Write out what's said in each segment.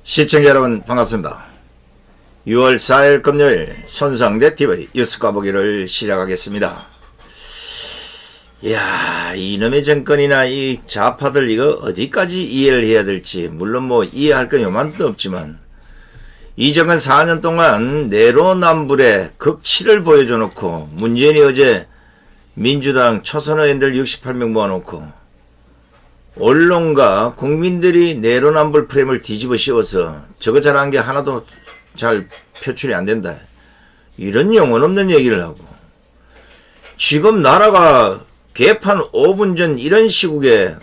시청자 여러분 반갑습니다. 6월 4일 금요일 손상대 TV 뉴스 까보기를 시작하겠습니다. 이야, 이놈의 정권이나 이 좌파들 이거 어디까지 이해를 해야 될지 물론 뭐 이해할 건 요만도 없지만 이 정권 4년 동안 내로남불의 극치를 보여줘 놓고 문재인이 어제 민주당 초선 의원들 68명 모아놓고 언론과 국민들이 내로남불 프레임을 뒤집어 씌워서 저거 잘한 게 하나도 잘 표출이 안 된다. 이런 영혼 없는 얘기를 하고 지금 나라가 개판 5분 전 이런 시국에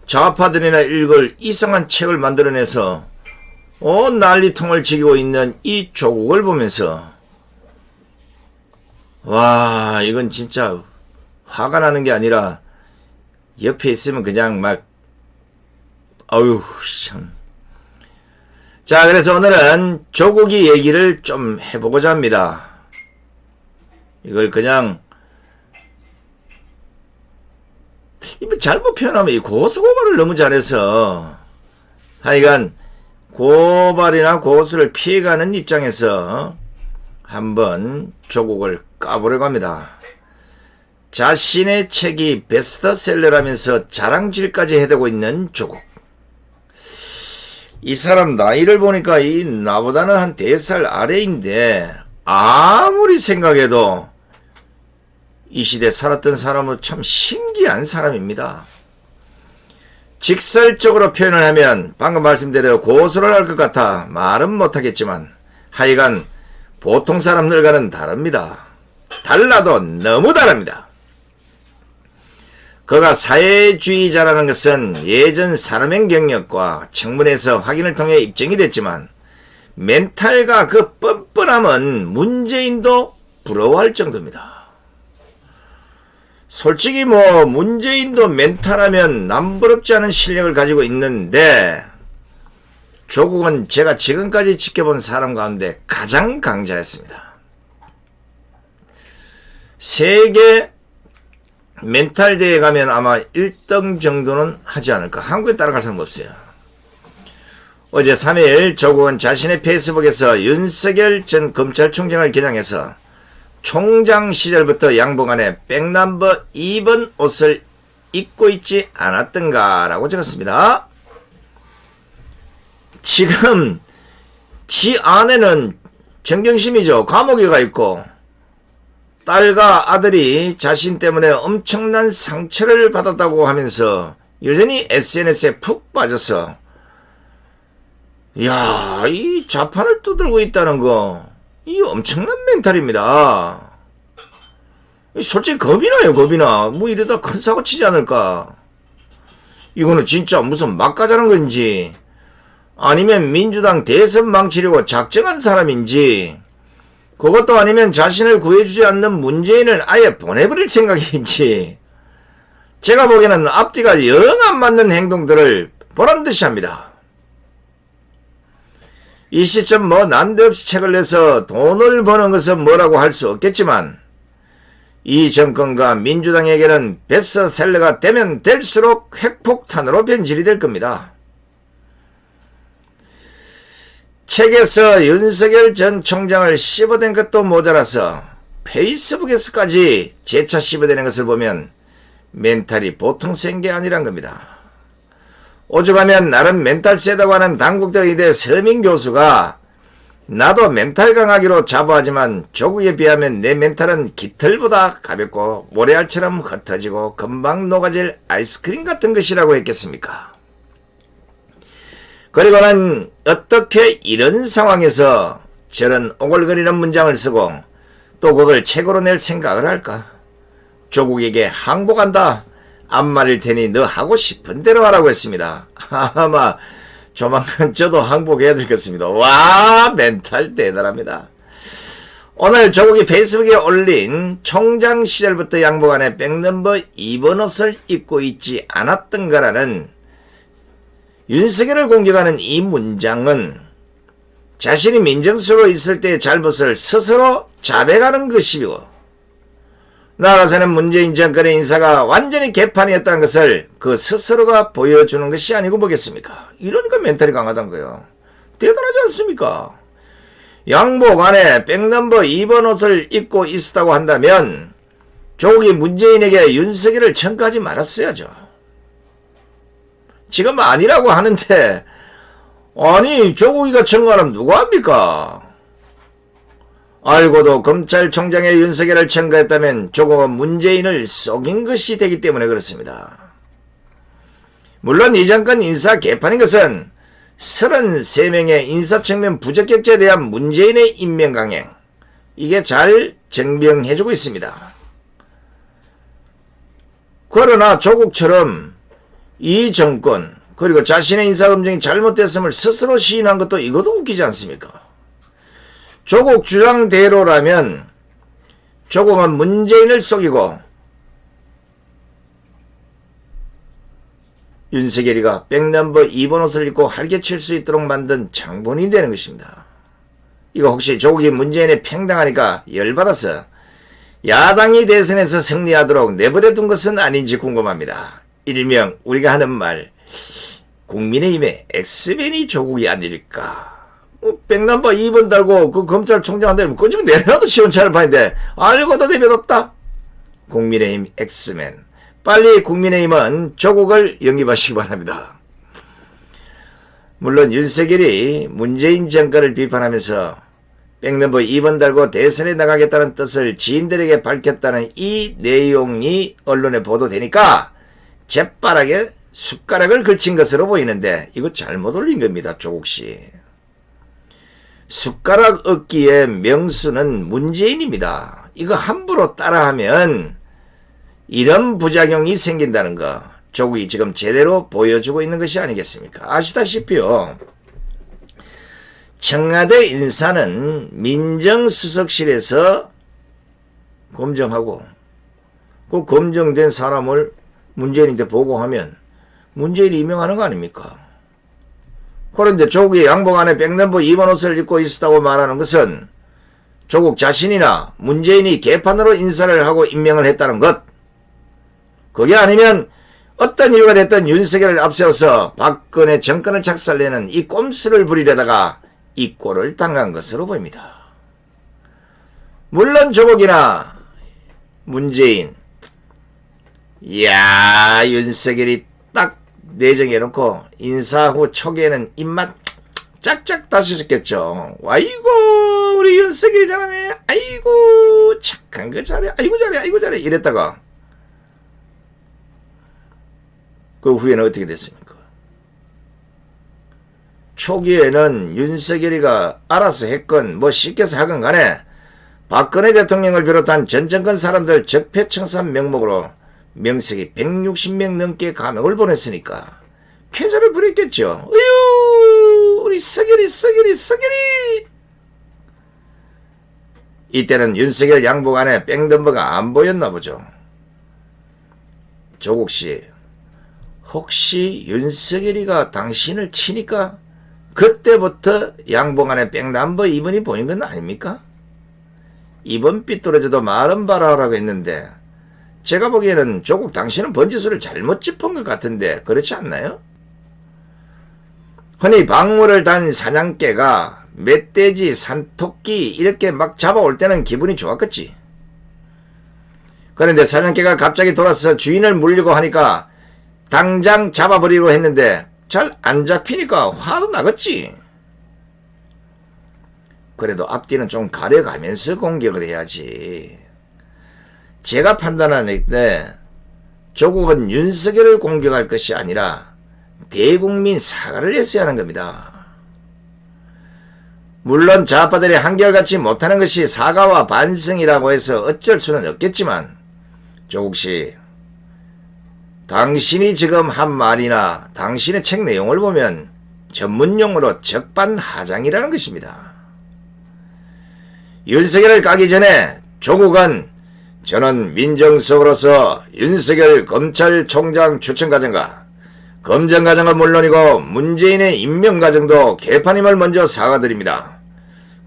좌파들이나 읽을 이상한 책을 만들어내서 난리통을 지기고 있는 이 조국을 보면서 와, 이건 진짜 화가 나는 게 아니라 옆에 있으면 그냥 막 어휴 참. 자, 그래서 오늘은 조국이 얘기를 좀 해보고자 합니다. 이걸 그냥 잘못 표현하면 이 고소고발을 너무 잘해서 하여간 고발이나 고소를 피해가는 입장에서 한번 조국을 까보려고 합니다. 자신의 책이 베스트셀러라면서 자랑질까지 해대고 있는 조국. 이 사람 나이를 보니까 이 나보다는 한 4살 아래인데 아무리 생각해도 이 시대 살았던 사람은 참 신기한 사람입니다. 직설적으로 표현을 하면 방금 말씀드린 고소를 할 것 같아 말은 못하겠지만 하여간 보통 사람들과는 다릅니다. 달라도 너무 다릅니다. 그가 사회주의자라는 것은 예전 산업행 경력과 청문회에서 확인을 통해 입증이 됐지만 멘탈과 그 뻔뻔함은 문재인도 부러워할 정도입니다. 솔직히 뭐 문재인도 멘탈하면 남부럽지 않은 실력을 가지고 있는데 조국은 제가 지금까지 지켜본 사람 가운데 가장 강자였습니다. 세계 멘탈 대회에 가면 아마 1등 정도는 하지 않을까. 한국에 따라갈 사람 없어요. 어제 3일 조국은 자신의 페이스북에서 윤석열 전 검찰총장을 겨냥해서 총장 시절부터 양복 안에 백넘버 2번 옷을 입고 있지 않았던가 라고 적었습니다. 지금 지 아내는 정경심이죠. 감옥에 가 있고 딸과 아들이 자신 때문에 엄청난 상처를 받았다고 하면서 여전히 SNS에 푹 빠져서 이야, 이 좌판을 두들고 있다는 거 이 엄청난 멘탈입니다. 솔직히 겁이 나요. 겁이 나. 뭐 이러다 큰 사고 치지 않을까. 이거는 진짜 무슨 막가자는 건지 아니면 민주당 대선 망치려고 작정한 사람인지 그것도 아니면 자신을 구해주지 않는 문재인을 아예 보내버릴 생각인지 제가 보기에는 앞뒤가 영 안 맞는 행동들을 보란듯이 합니다. 이 시점 뭐 난데없이 책을 내서 돈을 버는 것은 뭐라고 할 수 없겠지만 이 정권과 민주당에게는 베스트셀러가 되면 될수록 핵폭탄으로 변질이 될 겁니다. 책에서 윤석열 전 총장을 씹어댄 것도 모자라서 페이스북에서까지 재차 씹어대는 것을 보면 멘탈이 보통 센 게 아니란 겁니다. 오죽하면 나름 멘탈 세다고 하는 당국대 의대 서민 교수가 나도 멘탈 강하기로 자부하지만 조국에 비하면 내 멘탈은 깃털보다 가볍고 모래알처럼 흩어지고 금방 녹아질 아이스크림 같은 것이라고 했겠습니까? 그리고는 어떻게 이런 상황에서 저런 오글거리는 문장을 쓰고 또 그걸 책으로 낼 생각을 할까? 조국에게 항복한다. 앞말일 테니 너 하고 싶은 대로 하라고 했습니다. 아마 조만간 저도 항복해야 될 것 같습니다. 와, 멘탈 대단합니다. 오늘 조국이 페이스북에 올린 총장 시절부터 양복 안에 백넘버 2번 옷을 입고 있지 않았던가라는 윤석열을 공격하는 이 문장은 자신이 민정수로 있을 때의 잘못을 스스로 자백하는 것이고 나아가서는 문재인 정권의 인사가 완전히 개판이었다는 것을 그 스스로가 보여주는 것이 아니고 뭐겠습니까? 이러니까 멘탈이 강하다는 거예요. 대단하지 않습니까? 양복 안에 백넘버 2번 옷을 입고 있었다고 한다면 조국이 문재인에게 윤석열을 청구하지 말았어야죠. 지금 아니라고 하는데 아니 조국이가 청구하면 누가 합니까? 알고도 검찰총장의 윤석열을 청구했다면 조국은 문재인을 속인 것이 되기 때문에 그렇습니다. 물론 이 정권 인사 개판인 것은 33명의 인사청문 부적격죄에 대한 문재인의 임명강행, 이게 잘 증명해주고 있습니다. 그러나 조국처럼 이 정권 그리고 자신의 인사검증이 잘못됐음을 스스로 시인한 것도 이것도 웃기지 않습니까? 조국 주장대로라면 조국은 문재인을 속이고 윤석열이가 백넘버 2번 옷을 입고 활개칠 수 있도록 만든 장본인이 되는 것입니다. 이거 혹시 조국이 문재인에 팽당하니까 열받아서 야당이 대선에서 승리하도록 내버려둔 것은 아닌지 궁금합니다. 일명 우리가 하는 말 국민의힘의 엑스맨이 조국이 아닐까. 백넘버 2번 달고 그 검찰총장한테 꺼지면 내려놔도 시원찮을 판인데 알고도 내버렸다. 국민의힘 엑스맨. 빨리 국민의힘은 조국을 영입하시기 바랍니다. 물론 윤석열이 문재인 정권을 비판하면서 백넘버 2번 달고 대선에 나가겠다는 뜻을 지인들에게 밝혔다는 이 내용이 언론에 보도되니까 재빠르게 숟가락을 걸친 것으로 보이는데 이거 잘못 올린 겁니다. 조국씨. 숟가락 얻기의 명수는 문재인입니다. 이거 함부로 따라하면 이런 부작용이 생긴다는 거 조국이 지금 제대로 보여주고 있는 것이 아니겠습니까? 아시다시피요. 청와대 인사는 민정수석실에서 검증하고 그 검증된 사람을 문재인한테 보고하면 문재인이 임명하는 거 아닙니까? 그런데 조국이 양복 안에 백넘버 2번 옷을 입고 있었다고 말하는 것은 조국 자신이나 문재인이 개판으로 인사를 하고 임명을 했다는 것. 그게 아니면 어떤 이유가 됐든 윤석열을 앞세워서 박근혜 정권을 작살내는 이 꼼수를 부리려다가 이 꼴을 당한 것으로 보입니다. 물론 조국이나 문재인, 이야 윤석열이 딱 내정해놓고 인사 후 초기에는 입맛 짝짝 다시셨겠죠. 아이고 우리 윤석열이 잘하네. 아이고 착한 거 잘해. 아이고 잘해. 아이고 잘해. 이랬다가 그 후에는 어떻게 됐습니까? 초기에는 윤석열이가 알아서 했건 뭐 시켜서 하건 간에 박근혜 대통령을 비롯한 전 정권 사람들 적폐청산 명목으로 명색이 160명 넘게 감옥을 보냈으니까 패자를 부렸겠죠. 어휴 우리 석열이. 이때는 윤석열 양복 안에 백넘버가 안 보였나 보죠. 조국씨 혹시 윤석열이가 당신을 치니까 그때부터 양복 안에 백넘버 2번이 보인 건 아닙니까? 2번 삐뚤어져도 말은 바라라고 했는데 제가 보기에는 조국 당신은 번지수를 잘못 짚은 것 같은데 그렇지 않나요? 흔히 방울을 단 사냥개가 멧돼지, 산토끼 이렇게 막 잡아올 때는 기분이 좋았겠지. 그런데 사냥개가 갑자기 돌아서 주인을 물리고 하니까 당장 잡아버리고 했는데 잘 안 잡히니까 화도 나겠지. 그래도 앞뒤는 좀 가려가면서 공격을 해야지. 제가 판단하는 때 조국은 윤석열을 공격할 것이 아니라 대국민 사과를 했어야 하는 겁니다. 물론 좌파들이 한결같이 못하는 것이 사과와 반성이라고 해서 어쩔 수는 없겠지만 조국씨 당신이 지금 한 말이나 당신의 책 내용을 보면 전문용어로 적반하장이라는 것입니다. 윤석열을 까기 전에 조국은 저는 민정수석으로서 윤석열 검찰총장 추천 과정과 검증 과정은 물론이고 문재인의 임명 과정도 개판임을 먼저 사과드립니다.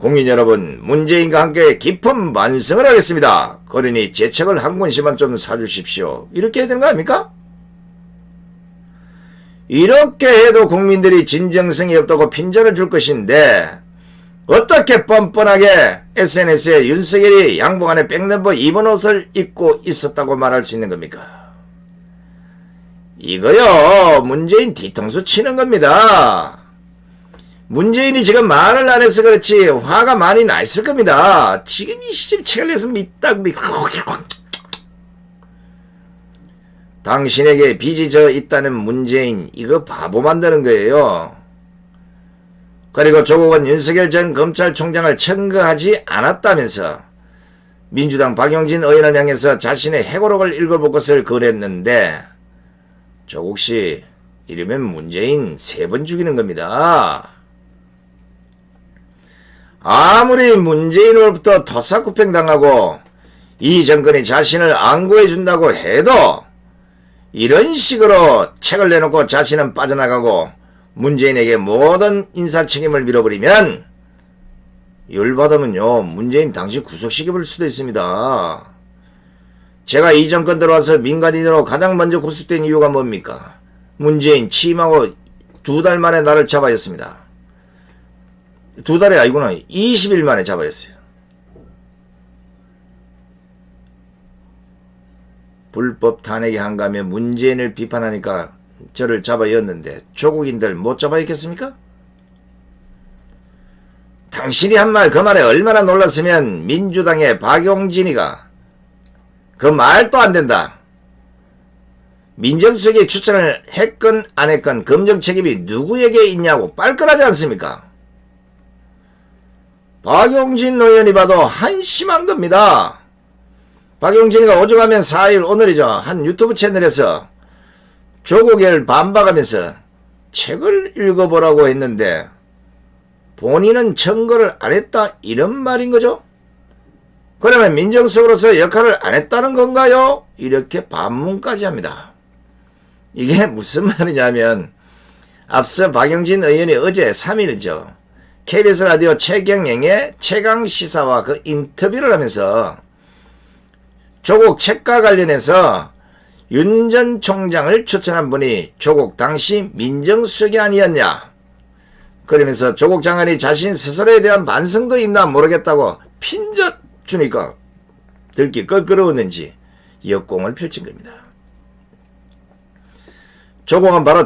국민 여러분, 문재인과 함께 깊은 반성을 하겠습니다. 그러니 제 책을 한 권씩만 좀 사주십시오. 이렇게 해야 되는 거 아닙니까? 이렇게 해도 국민들이 진정성이 없다고 핀잔을 줄 것인데 어떻게 뻔뻔하게 SNS에 윤석열이 양복 안에 백넘버 입은 옷을 입고 있었다고 말할 수 있는 겁니까? 이거요, 문재인 뒤통수 치는 겁니다. 문재인이 지금 말을 안 해서 그렇지 화가 많이 나 있을 겁니다. 지금 이 시점 책을 내서 밑다구리 당신에게 빚이 져 있다는 문재인, 이거 바보 만드는 거예요. 그리고 조국은 윤석열 전 검찰총장을 청구하지 않았다면서 민주당 박용진 의원을 향해서 자신의 해고록을 읽어볼 것을 권했는데 조국씨, 이러면 문재인 3번 죽이는 겁니다. 아무리 문재인으로부터 토사구팽 당하고 이 정권이 자신을 안구해준다고 해도 이런 식으로 책을 내놓고 자신은 빠져나가고 문재인에게 모든 인사 책임을 밀어버리면 열받으면요, 문재인 당시 구속시켜볼 수도 있습니다. 제가 이 정권 들어와서 민간인으로 가장 먼저 구속된 이유가 뭡니까? 문재인 취임하고 2달 만에 나를 잡아였습니다. 2달이 아니구나. 20일 만에 잡아였어요. 불법 탄핵이 한가하며 문재인을 비판하니까 저를 잡아였는데 조국인들 못 잡아있겠습니까? 당신이 한 말 그 말에 얼마나 놀랐으면 민주당의 박용진이가 그 말도 안 된다. 민정수석이 추천을 했건 안 했건 검증 책임이 누구에게 있냐고 빨끈하지 않습니까? 박용진 의원이 봐도 한심한 겁니다. 박용진이가 오죽하면 4일 오늘이죠. 한 유튜브 채널에서 조국을 반박하면서 책을 읽어보라고 했는데 본인은 청구를 안 했다 이런 말인 거죠. 그러면 민정수석으로서 역할을 안 했다는 건가요? 이렇게 반문까지 합니다. 이게 무슨 말이냐면 앞서 박용진 의원이 어제 3일이죠. KBS 라디오 최경영의 최강시사와 그 인터뷰를 하면서 조국 책과 관련해서 윤 전 총장을 추천한 분이 조국 당시 민정수석이 아니었냐. 그러면서 조국 장관이 자신 스스로에 대한 반성도 있나 모르겠다고 핀잔 주니까 들기 껄끄러웠는지 역공을 펼친 겁니다. 조국은 바로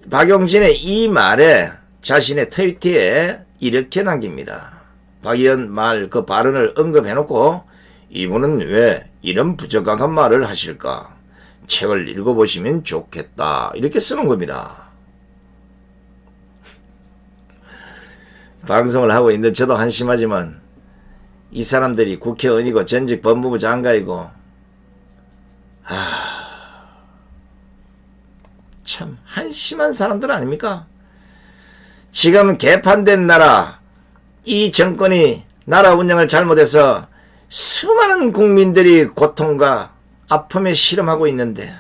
박용진의 이 말에 자신의 트위터에 이렇게 남깁니다. 박 의원 말 그 발언을 언급해놓고 이분은 왜 이런 부적합한 말을 하실까? 책을 읽어보시면 좋겠다. 이렇게 쓰는 겁니다. 방송을 하고 있는데 저도 한심하지만 이 사람들이 국회의원이고 전직 법무부 장관이고 참 한심한 사람들 아닙니까? 지금 개판된 나라, 이 정권이 나라 운영을 잘못해서 수많은 국민들이 고통과 아픔에 실험하고 있는데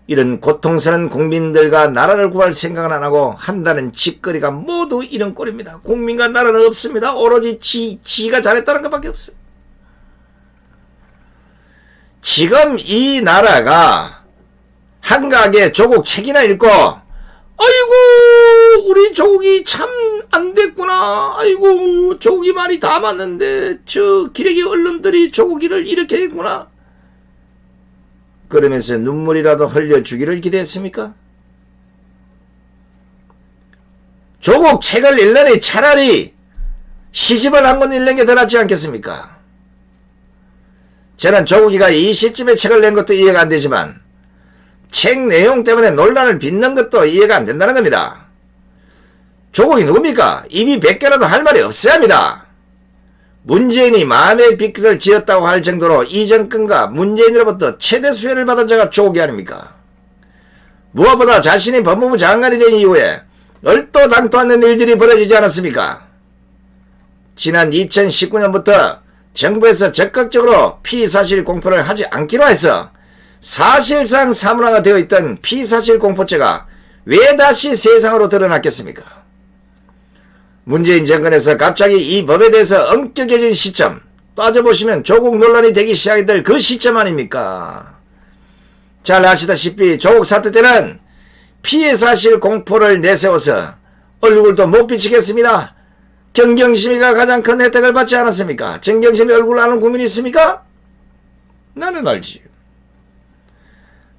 이런 고통스러운 국민들과 나라를 구할 생각은 안 하고 한다는 짓거리가 모두 이런 꼴입니다. 국민과 나라는 없습니다. 오로지 지가 잘했다는 것밖에 없어요. 지금 이 나라가 한가하게 조국 책이나 읽고 아이고 우리 조국이 참 안됐구나. 아이고 조국이 말이 다 맞는데 저 기레기 언론들이 조국이를 이렇게 했구나. 그러면서 눈물이라도 흘려주기를 기대했습니까? 조국 책을 읽느니 차라리 시집을 한 권 읽는 게 더 낫지 않겠습니까? 저는 조국이가 이 시점에 책을 낸 것도 이해가 안 되지만 책 내용 때문에 논란을 빚는 것도 이해가 안 된다는 겁니다. 조국이 누굽니까? 입이 100개라도 할 말이 없어야 합니다. 문재인이 마음의 빚을 지었다고 할 정도로 이 정권과 문재인으로부터 최대 수혜를 받은 자가 조국이 아닙니까? 무엇보다 자신이 법무부 장관이 된 이후에 얼도 당도 않는 일들이 벌어지지 않았습니까? 지난 2019년부터 정부에서 적극적으로 피의사실 공표를 하지 않기로 해서 사실상 사문화가 되어 있던 피의사실 공포죄가 왜 다시 세상으로 드러났겠습니까? 문재인 정권에서 갑자기 이 법에 대해서 엄격해진 시점, 따져보시면 조국 논란이 되기 시작했던 그 시점 아닙니까? 잘 아시다시피 조국 사태 때는 피해 사실 공포를 내세워서 얼굴도 못 비치겠습니다. 정경심이가 가장 큰 혜택을 받지 않았습니까? 정경심이 얼굴 아는 국민이 있습니까? 나는 알지.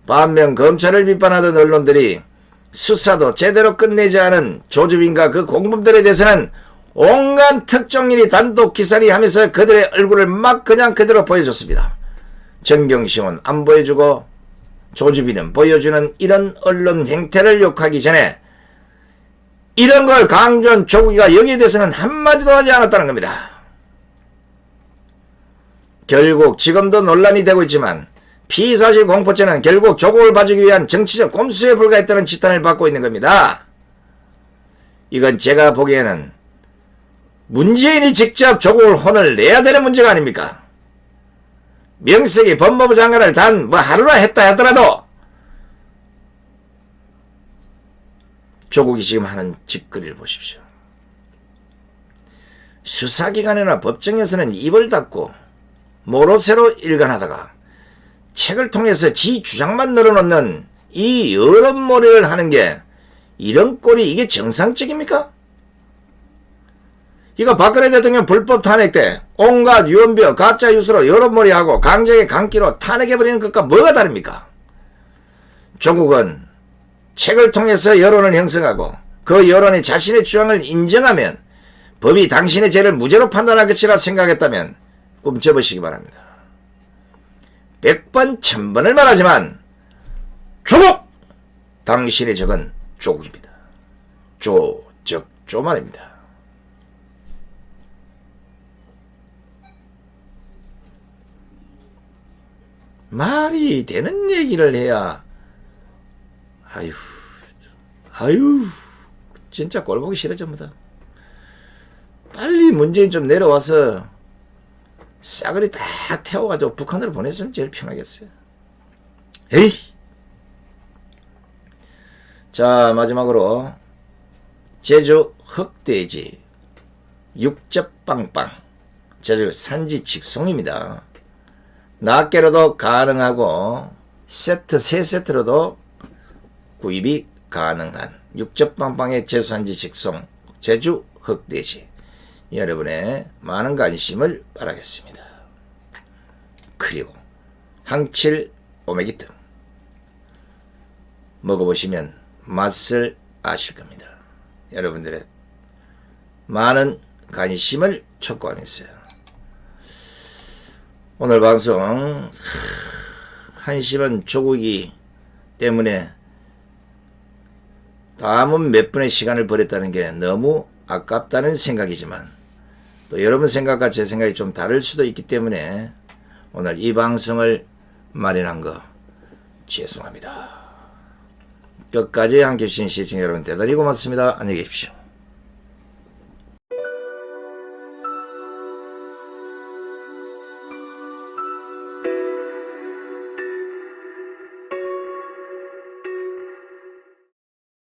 반면 검찰을 비판하던 언론들이 수사도 제대로 끝내지 않은 조주빈과 그 공범들에 대해서는 온갖 특종인이 단독 기사리 하면서 그들의 얼굴을 막 그냥 그대로 보여줬습니다. 정경심은 안 보여주고 조주빈은 보여주는 이런 언론 행태를 욕하기 전에 이런 걸 강조한 조국이가 여기에 대해서는 한마디도 하지 않았다는 겁니다. 결국 지금도 논란이 되고 있지만 피의사실 공포죄는 결국 조국을 봐주기 위한 정치적 꼼수에 불과했다는 지탄을 받고 있는 겁니다. 이건 제가 보기에는 문재인이 직접 조국을 혼을 내야 되는 문제가 아닙니까? 명색이 법무부 장관을 단 하루나 했다 하더라도 조국이 지금 하는 짓거리를 보십시오. 수사기관이나 법정에서는 입을 닫고 모로새로 일관하다가 책을 통해서 지 주장만 늘어놓는 이 여론몰이를 하는 게 이런 꼴이 이게 정상적입니까? 이거 박근혜 대통령 불법 탄핵 때 온갖 유언비어 가짜 뉴스로 여론몰이하고 강제의 강기로 탄핵해버리는 것과 뭐가 다릅니까? 조국은 책을 통해서 여론을 형성하고 그 여론이 자신의 주장을 인정하면 법이 당신의 죄를 무죄로 판단할 것이라 생각했다면 꿈쩍으시기 바랍니다. 100번 1000번을 말하지만 조국! 당신의 적은 조국입니다. 조 말입니다. 말이 되는 얘기를 해야 아유 진짜 꼴보기 싫어 전부 다. 빨리 문재인 좀 내려와서 싸그리 다 태워가지고 북한으로 보냈으면 제일 편하겠어요. 에이. 자, 마지막으로 제주 흑돼지 육즙빵빵 제주 산지 직송입니다. 낱개로도 가능하고 세트 3세트로도 구입이 가능한 육즙빵빵의 제주 산지 직송 제주 흑돼지, 여러분의 많은 관심을 바라겠습니다. 그리고 항칠 오메기 등 먹어보시면 맛을 아실 겁니다. 여러분들의 많은 관심을 촉구하면서요. 오늘 방송 한심한 조국이 때문에 남은 몇 분의 시간을 버렸다는 게 너무 아깝다는 생각이지만 또 여러분 생각과 제 생각이 좀 다를 수도 있기 때문에 오늘 이 방송을 마련한 거 죄송합니다. 끝까지 함께해 주신 시청자 여러분 대단히 고맙습니다. 안녕히 계십시오.